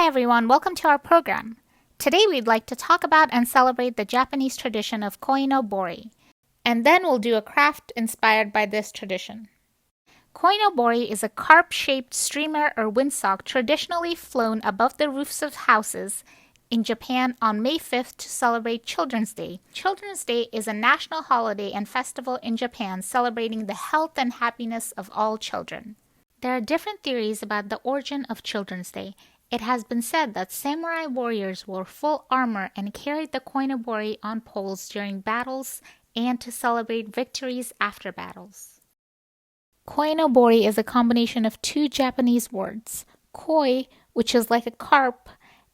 Hi everyone, welcome to our program. Today we'd like to talk about and celebrate the Japanese tradition of Koinobori, and then we'll do a craft inspired by this tradition. Koinobori is a carp-shaped streamer or windsock traditionally flown above the roofs of houses in Japan on May 5th to celebrate Children's Day. Children's Day is a national holiday and festival in Japan celebrating the health and happiness of all children. There are different theories about the origin of Children's Day. It has been said that samurai warriors wore full armor and carried the koinobori on poles during battles and to celebrate victories after battles. Koinobori is a combination of two Japanese words, koi, which is like a carp,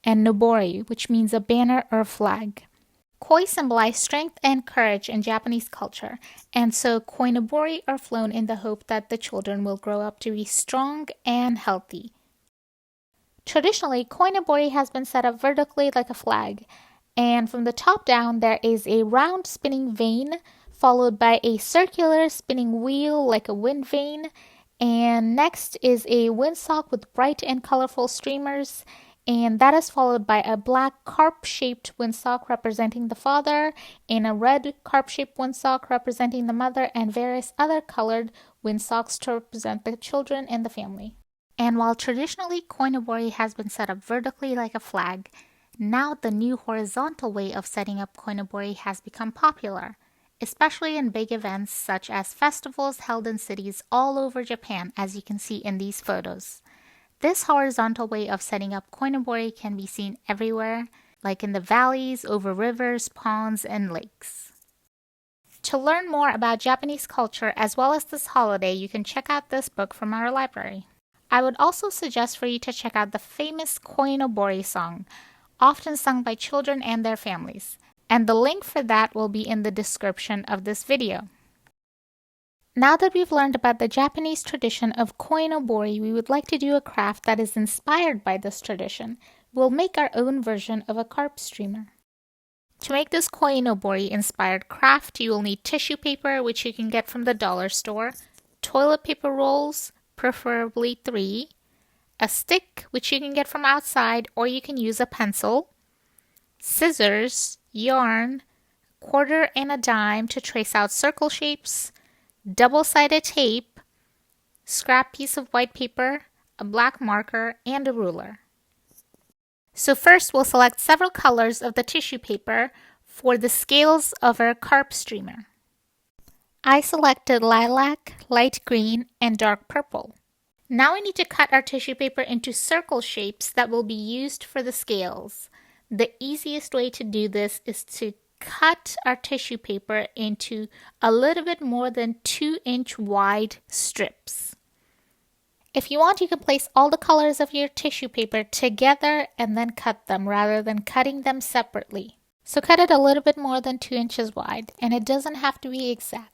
and nobori, which means a banner or a flag. Koi symbolize strength and courage in Japanese culture, and so koinobori are flown in the hope that the children will grow up to be strong and healthy. Traditionally, koinobori has been set up vertically like a flag, and from the top down there is a round spinning vane, followed by a circular spinning wheel like a wind vane, and next is a windsock with bright and colorful streamers, and that is followed by a black carp-shaped windsock representing the father, and a red carp-shaped windsock representing the mother, and various other colored windsocks to represent the children and the family. And while traditionally koinobori has been set up vertically like a flag, now the new horizontal way of setting up koinobori has become popular, especially in big events such as festivals held in cities all over Japan, as you can see in these photos. This horizontal way of setting up koinobori can be seen everywhere, like in the valleys, over rivers, ponds, and lakes. To learn more about Japanese culture as well as this holiday, you can check out this book from our library. I would also suggest for you to check out the famous Koinobori song, often sung by children and their families, and the link for that will be in the description of this video. Now that we've learned about the Japanese tradition of Koinobori, we would like to do a craft that is inspired by this tradition. We'll make our own version of a carp streamer. To make this Koinobori inspired craft, you will need tissue paper, which you can get from the dollar store, toilet paper rolls, preferably 3, a stick, which you can get from outside, or you can use a pencil, scissors, yarn, quarter and a dime to trace out circle shapes, double-sided tape, scrap piece of white paper, a black marker, and a ruler. So first we'll select several colors of the tissue paper for the scales of our carp streamer. I selected lilac, light green, and dark purple. Now we need to cut our tissue paper into circle shapes that will be used for the scales. The easiest way to do this is to cut our tissue paper into a little bit more than 2-inch wide strips. If you want, you can place all the colors of your tissue paper together and then cut them rather than cutting them separately. So cut it a little bit more than 2 inches wide, and it doesn't have to be exact.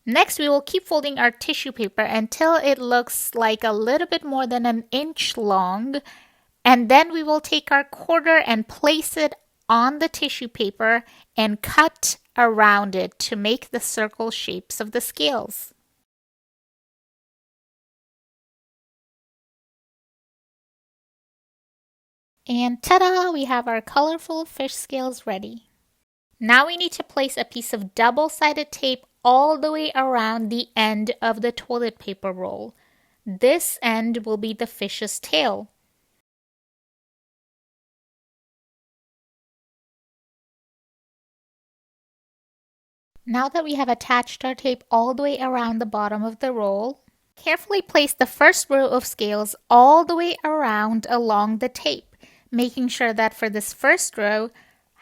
Next, we will keep folding our tissue paper until it looks like a little bit more than 1 inch long, and then we will take our quarter and place it on the tissue paper and cut around it to make the circle shapes of the scales. And ta-da! We have our colorful fish scales ready. Now we need to place a piece of double-sided tape all the way around the end of the toilet paper roll. This end will be the fish's tail. Now that we have attached our tape all the way around the bottom of the roll, carefully place the first row of scales all the way around along the tape, making sure that for this first row,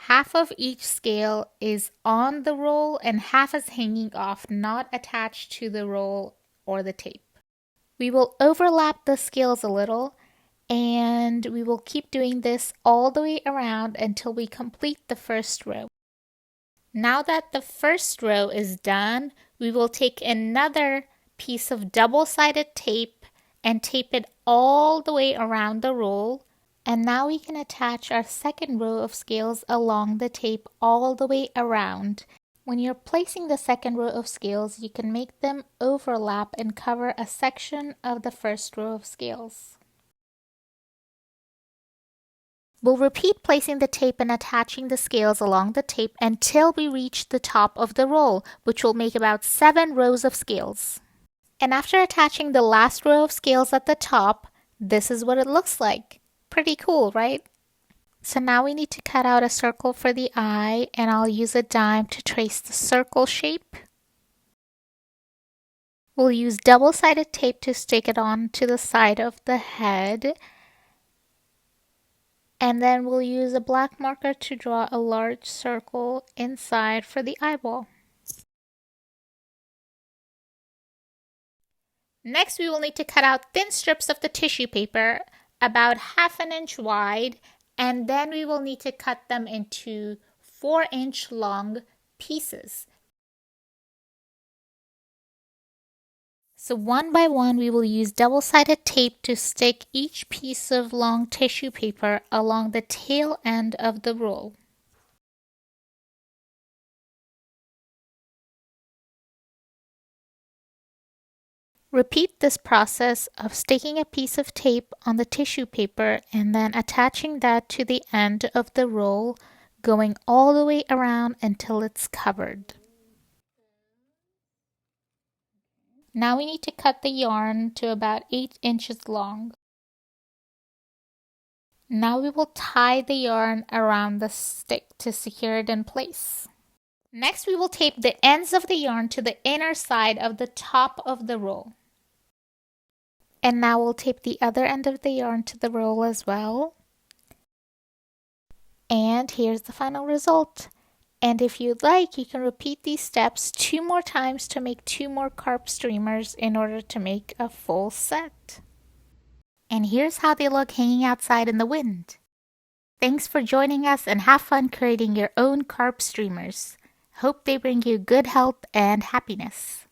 half of each scale is on the roll and half is hanging off, not attached to the roll or the tape. We will overlap the scales a little, and we will keep doing this all the way around until we complete the first row. Now that the first row is done, we will take another piece of double-sided tape and tape it all the way around the roll. And now we can attach our second row of scales along the tape all the way around. When you're placing the second row of scales, you can make them overlap and cover a section of the first row of scales. We'll repeat placing the tape and attaching the scales along the tape until we reach the top of the roll, which will make about 7 rows of scales. And after attaching the last row of scales at the top, this is what it looks like. Pretty cool, right? So now we need to cut out a circle for the eye, and I'll use a dime to trace the circle shape. We'll use double-sided tape to stick it on to the side of the head. And then we'll use a black marker to draw a large circle inside for the eyeball. Next, we will need to cut out thin strips of the tissue paper, about 1/2 inch wide, and then we will need to cut them into 4-inch long pieces. So one by one, we will use double-sided tape to stick each piece of long tissue paper along the tail end of the roll. Repeat this process of sticking a piece of tape on the tissue paper and then attaching that to the end of the roll, going all the way around until it's covered. Now we need to cut the yarn to about 8 inches long. Now we will tie the yarn around the stick to secure it in place. Next, we will tape the ends of the yarn to the inner side of the top of the roll. And now we'll tape the other end of the yarn to the roll as well. And here's the final result. And if you'd like, you can repeat these steps 2 more times to make 2 more carp streamers in order to make a full set. And here's how they look hanging outside in the wind. Thanks for joining us, and have fun creating your own carp streamers. Hope they bring you good health and happiness.